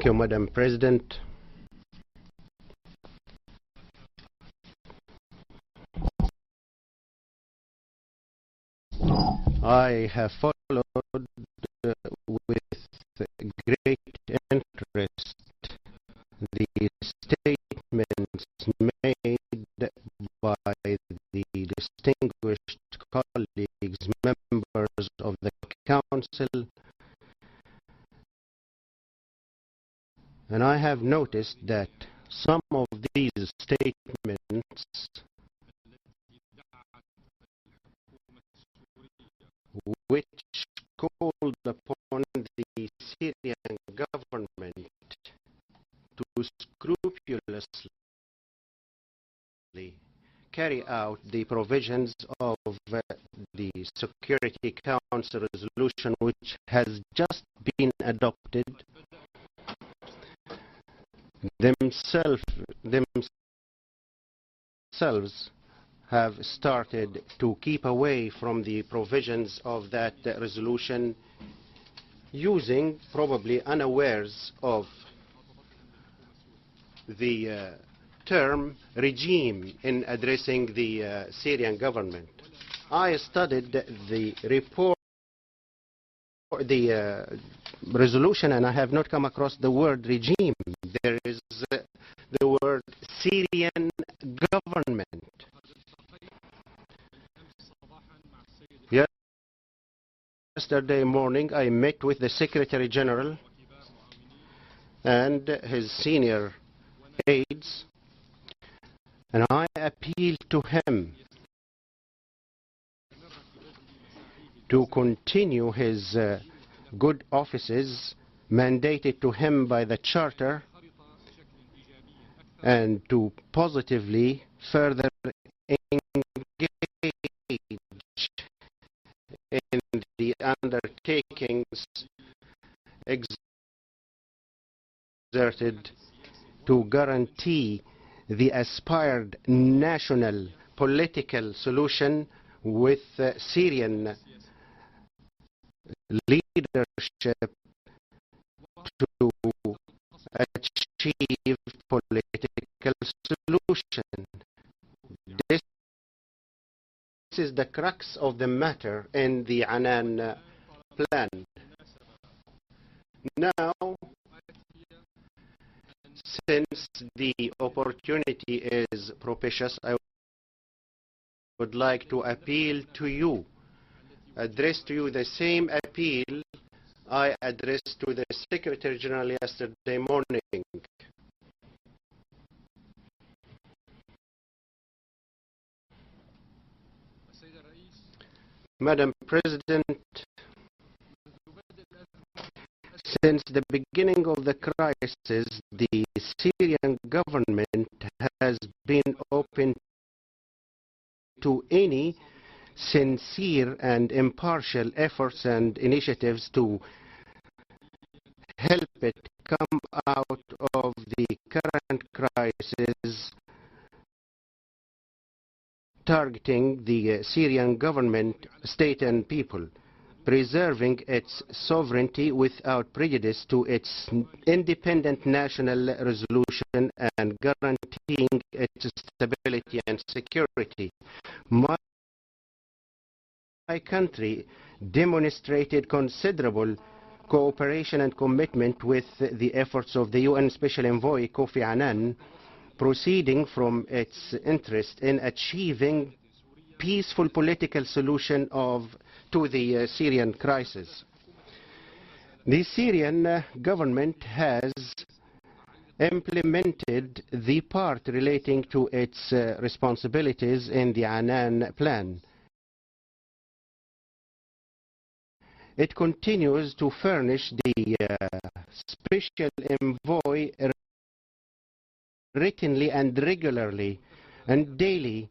you, Madam President. I have followed with great interest the statements made by the distinguished colleagues, members of the Council, and I have noticed that some of these statements which called upon the Syrian government to scrupulously carry out the provisions of the Security Council resolution which has just been adopted, themselves have started to keep away from the provisions of that resolution, using, probably unawares of the term regime in addressing the Syrian government. I studied the report, the resolution, and I have not come across the word regime. There is the word Syrian government. Yesterday morning, I met with the Secretary General and his senior aides, and I appealed to him to continue his good offices mandated to him by the Charter and to positively further engage in the undertakings exerted to guarantee the aspired national political solution with Syrian leadership to achieve political solution. This is the crux of the matter in the Annan plan. Now, since the opportunity is propitious, I would like to appeal to you, address to you the same appeal I addressed to the Secretary General yesterday morning. Madam President, since the beginning of the crisis, the Syrian government has been open to any sincere and impartial efforts and initiatives to help it come out of the current crisis, targeting the Syrian government, state and people, preserving its sovereignty without prejudice to its independent national resolution and guaranteeing its stability and security. My country demonstrated considerable cooperation and commitment with the efforts of the UN Special Envoy Kofi Annan, proceeding from its interest in achieving peaceful political solution to the Syrian crisis. The Syrian government has implemented the part relating to its responsibilities in the Annan plan. It continues to furnish the special envoy writtenly and regularly and daily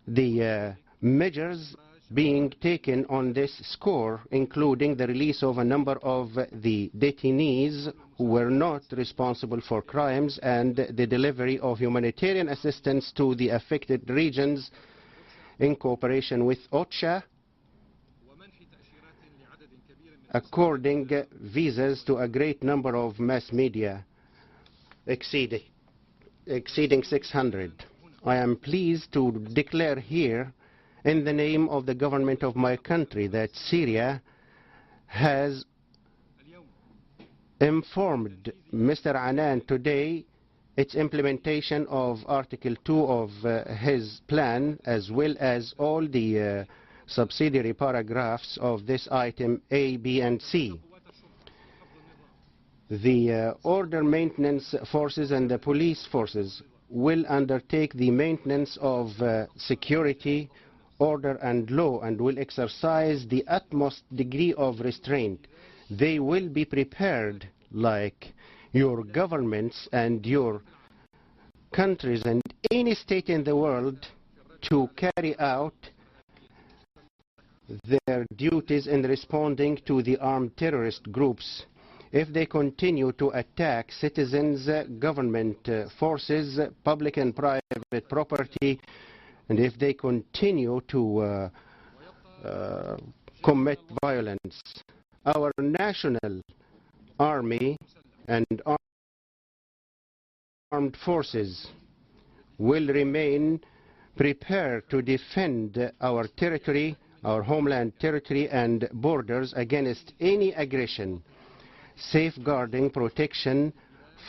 the measures being taken on this score, including the release of a number of the detainees who were not responsible for crimes and the delivery of humanitarian assistance to the affected regions in cooperation with OCHA, according visas to a great number of mass media, exceeding 600. I am pleased to declare here, in the name of the government of my country, that Syria has informed Mr. Annan today its implementation of Article 2 of his plan, as well as all the subsidiary paragraphs of this item A, B, and C. The order maintenance forces and the police forces will undertake the maintenance of security, order, and law, and will exercise the utmost degree of restraint. They will be prepared, like your governments and your countries and any state in the world, to carry out their duties in responding to the armed terrorist groups. If they continue to attack citizens, government forces, public and private property, and if they continue to commit violence, our national army and armed forces will remain prepared to defend our territory, our homeland territory and borders against any aggression, safeguarding protection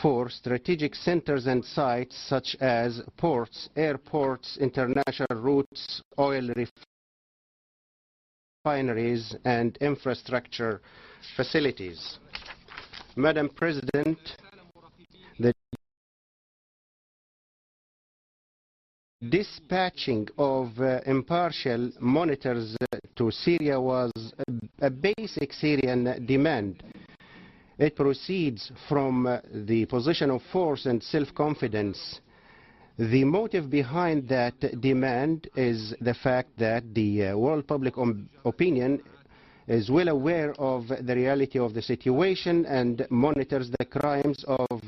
for strategic centers and sites such as ports, airports, international routes, oil refineries, and infrastructure facilities. Madam President, the dispatching of impartial monitors to Syria was a basic Syrian demand. It proceeds from the position of force and self-confidence. The motive behind that demand is the fact that the world public opinion is well aware of the reality of the situation and monitors the crimes of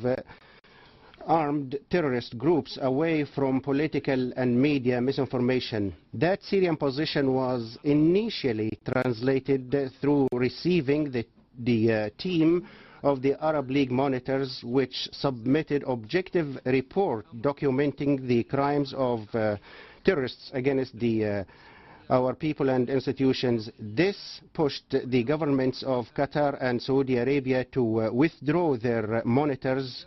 armed terrorist groups away from political and media misinformation. That Syrian position was initially translated through receiving the team of the Arab League monitors, which submitted objective report documenting the crimes of terrorists against our people and institutions. This pushed the governments of Qatar and Saudi Arabia to withdraw their monitors,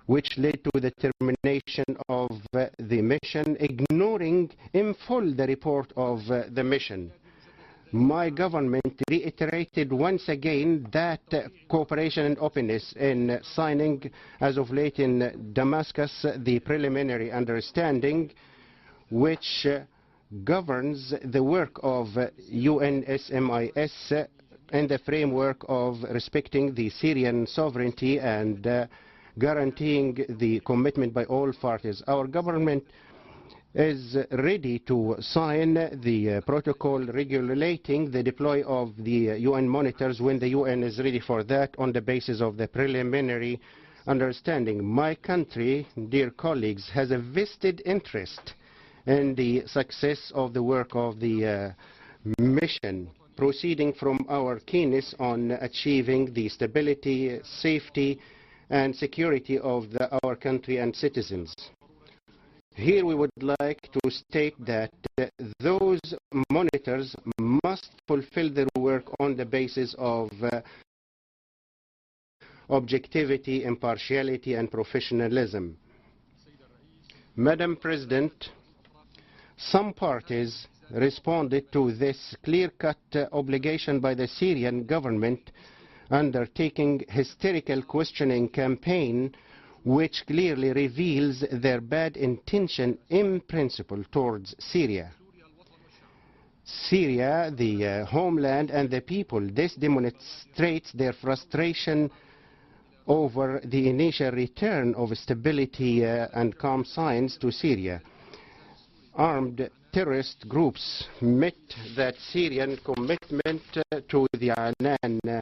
which led to the termination of the mission, ignoring in full the report of the mission. My government reiterated once again that cooperation and openness in signing, as of late in Damascus, the preliminary understanding which governs the work of UNSMIS in the framework of respecting the Syrian sovereignty and guaranteeing the commitment by all parties. Our government is ready to sign the protocol regulating the deploy of the UN monitors when the UN is ready for that on the basis of the preliminary understanding. My country, dear colleagues, has a vested interest in the success of the work of the mission, proceeding from our keenness on achieving the stability, safety, and security of our country and citizens. Here we would like to state that those monitors must fulfill their work on the basis of objectivity, impartiality, and professionalism. Madam President, some parties responded to this clear-cut obligation by the Syrian government, undertaking hysterical questioning campaign which clearly reveals their bad intention in principle towards Syria. Syria, the homeland and the people, this demonstrates their frustration over the initial return of stability and calm signs to Syria. Armed terrorist groups met that Syrian commitment to the Annan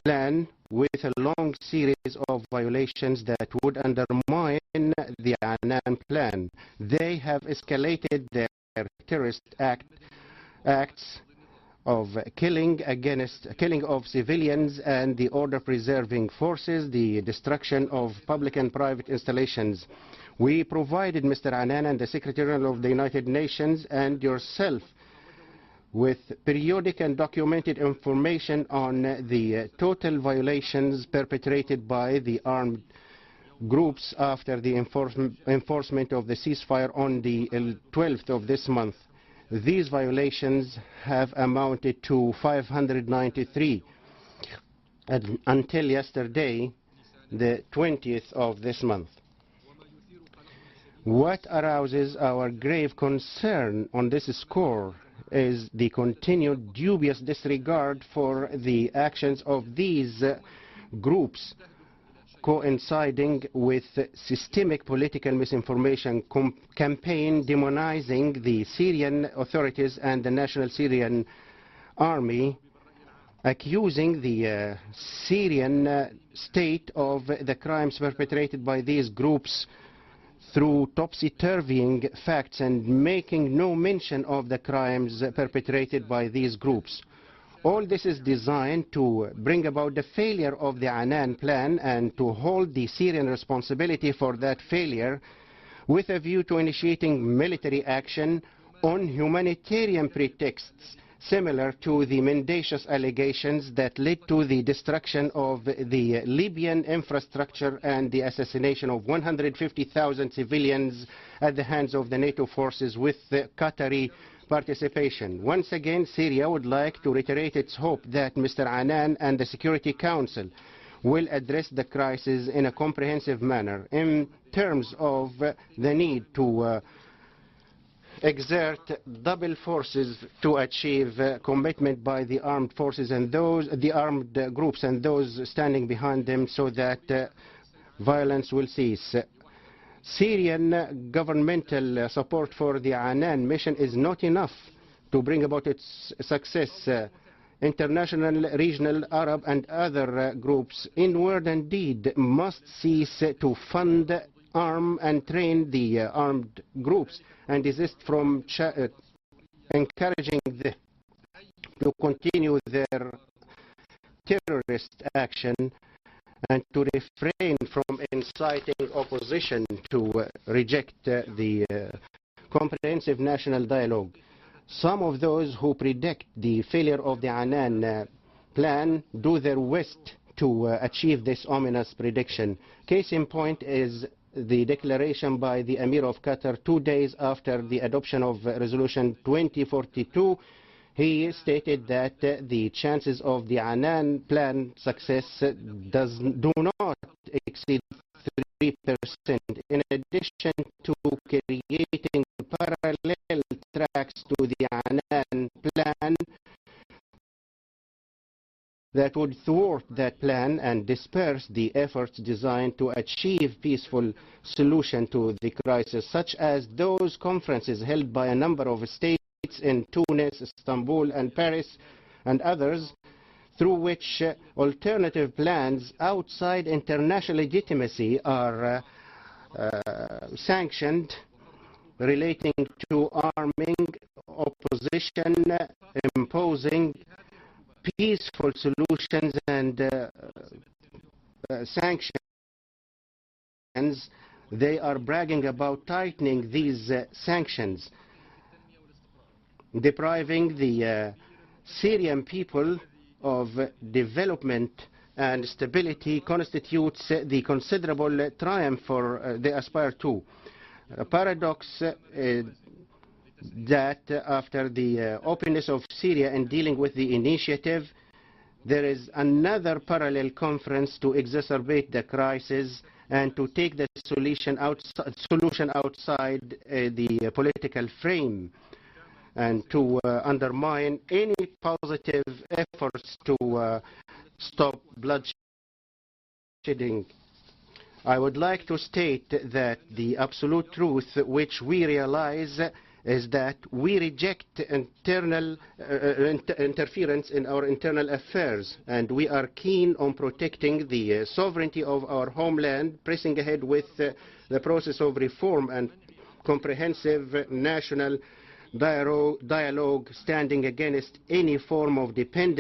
plan with a long series of violations that would undermine the Annan plan. They have escalated their terrorist acts of killing of civilians and the order-preserving forces, the destruction of public and private installations. We provided Mr. Annan and the Secretary General of the United Nations and yourself with periodic and documented information on the total violations perpetrated by the armed groups after the enforcement of the ceasefire on the 12th of this month. These violations have amounted to 593 until yesterday, the 20th of this month. What arouses our grave concern on this score is the continued dubious disregard for the actions of these groups, coinciding with systemic political misinformation campaign demonizing the Syrian authorities and the National Syrian Army, accusing the Syrian state of the crimes perpetrated by these groups through topsy-turvying facts and making no mention of the crimes perpetrated by these groups. All this is designed to bring about the failure of the Annan plan and to hold the Syrian responsibility for that failure with a view to initiating military action on humanitarian pretexts, similar to the mendacious allegations that led to the destruction of the Libyan infrastructure and the assassination of 150,000 civilians at the hands of the NATO forces with Qatari participation. Once again, Syria would like to reiterate its hope that Mr. Annan and the Security Council will address the crisis in a comprehensive manner in terms of the need to exert double forces to achieve commitment by the armed forces and the armed groups and those standing behind them so that violence will cease. Syrian governmental support for the Annan mission is not enough to bring about its success. International, regional, Arab and other groups in word and deed must cease to fund, arm and train the armed groups and desist from encouraging them to continue their terrorist action and to refrain from inciting opposition to reject the comprehensive national dialogue. Some of those who predict the failure of the Annan plan do their best to achieve this ominous prediction. Case in point is the declaration by the Emir of Qatar 2 days after the adoption of Resolution 2042. He stated that the chances of the Annan plan success do not exceed 3%. In addition to creating parallel tracks to the Annan plan that would thwart that plan and disperse the efforts designed to achieve peaceful solution to the crisis, such as those conferences held by a number of states in Tunis, Istanbul and Paris and others, through which alternative plans outside international legitimacy are sanctioned, relating to arming opposition, imposing peaceful solutions and sanctions. They are bragging about tightening these sanctions. Depriving the Syrian people of development and stability constitutes the considerable triumph for they aspire to. A paradox that after the openness of Syria in dealing with the initiative, there is another parallel conference to exacerbate the crisis and to take the solution outside the political frame, and to undermine any positive efforts to stop bloodshedding. I would like to state that the absolute truth which we realize is that we reject internal interference in our internal affairs, and we are keen on protecting the sovereignty of our homeland, pressing ahead with the process of reform and comprehensive national dialogue standing against any form of dependence